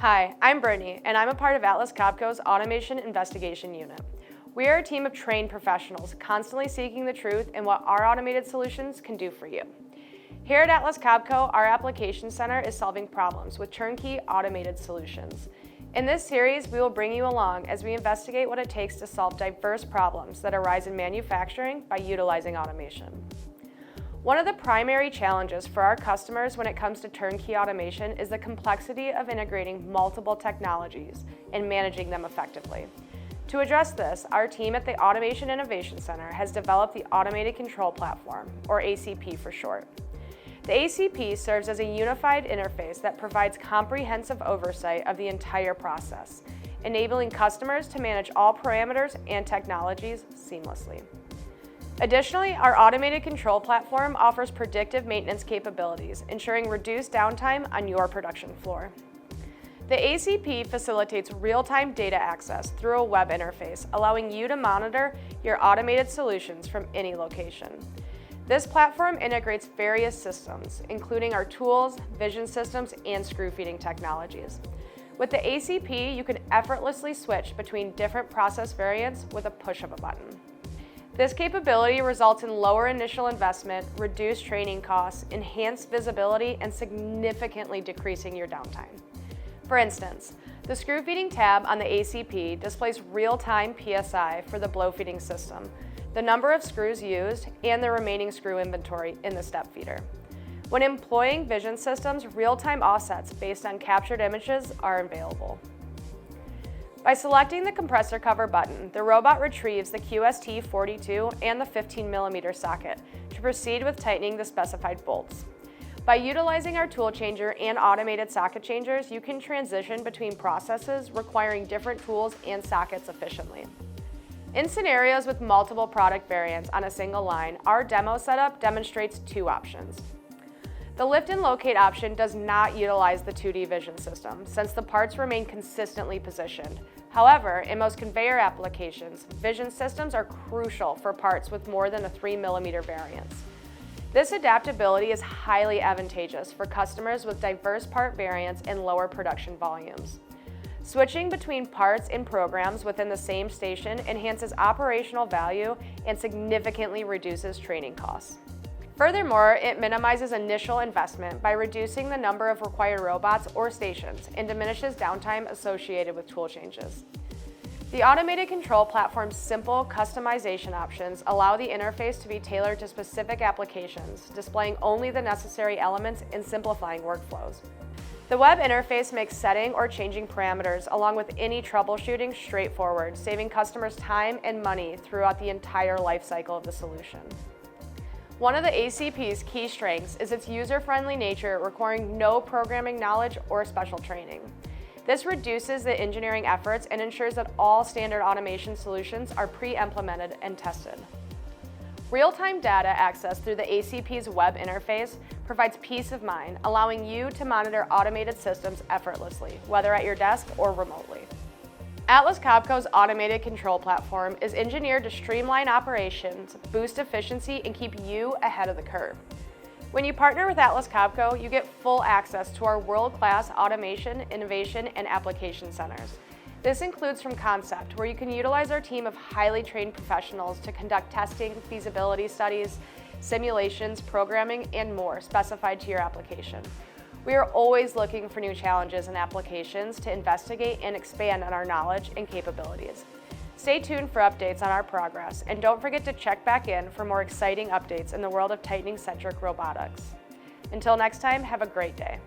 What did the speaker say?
Hi, I'm Brittany, and I'm a part of Atlas Copco's Automation Investigation Unit. We are a team of trained professionals constantly seeking the truth in what our automated solutions can do for you. Here at Atlas Copco, our application center is solving problems with turnkey automated solutions. In this series, we will bring you along as we investigate what it takes to solve diverse problems that arise in manufacturing by utilizing automation. One of the primary challenges for our customers when it comes to turnkey automation is the complexity of integrating multiple technologies and managing them effectively. To address this, our team at the Automation Innovation Center has developed the Automated Control Platform, or ACP for short. The ACP serves as a unified interface that provides comprehensive oversight of the entire process, enabling customers to manage all parameters and technologies seamlessly. Additionally, our automated control platform offers predictive maintenance capabilities, ensuring reduced downtime on your production floor. The ACP facilitates real-time data access through a web interface, allowing you to monitor your automated solutions from any location. This platform integrates various systems, including our tools, vision systems, and screw feeding technologies. With the ACP, you can effortlessly switch between different process variants with a push of a button. This capability results in lower initial investment, reduced training costs, enhanced visibility, and significantly decreasing your downtime. For instance, the screw feeding tab on the ACP displays real-time PSI for the blow feeding system, the number of screws used, and the remaining screw inventory in the step feeder. When employing vision systems, real-time offsets based on captured images are available. By selecting the compressor cover button, the robot retrieves the QST42 and the 15mm socket to proceed with tightening the specified bolts. By utilizing our tool changer and automated socket changers, you can transition between processes requiring different tools and sockets efficiently. In scenarios with multiple product variants on a single line, our demo setup demonstrates two options. The lift and locate option does not utilize the 2D vision system, since the parts remain consistently positioned. However, in most conveyor applications, vision systems are crucial for parts with more than a 3mm variance. This adaptability is highly advantageous for customers with diverse part variants and lower production volumes. Switching between parts and programs within the same station enhances operational value and significantly reduces training costs. Furthermore, it minimizes initial investment by reducing the number of required robots or stations and diminishes downtime associated with tool changes. The automated control platform's simple customization options allow the interface to be tailored to specific applications, displaying only the necessary elements and simplifying workflows. The web interface makes setting or changing parameters along with any troubleshooting straightforward, saving customers time and money throughout the entire life cycle of the solution. One of the ACP's key strengths is its user-friendly nature, requiring no programming knowledge or special training. This reduces the engineering efforts and ensures that all standard automation solutions are pre-implemented and tested. Real-time data access through the ACP's web interface provides peace of mind, allowing you to monitor automated systems effortlessly, whether at your desk or remotely. Atlas Copco's automated control platform is engineered to streamline operations, boost efficiency, and keep you ahead of the curve. When you partner with Atlas Copco, you get full access to our world-class automation, innovation, and application centers. This includes from concept, where you can utilize our team of highly trained professionals to conduct testing, feasibility studies, simulations, programming, and more specified to your application. We are always looking for new challenges and applications to investigate and expand on our knowledge and capabilities. Stay tuned for updates on our progress, and don't forget to check back in for more exciting updates in the world of tightening-centric robotics. Until next time, have a great day.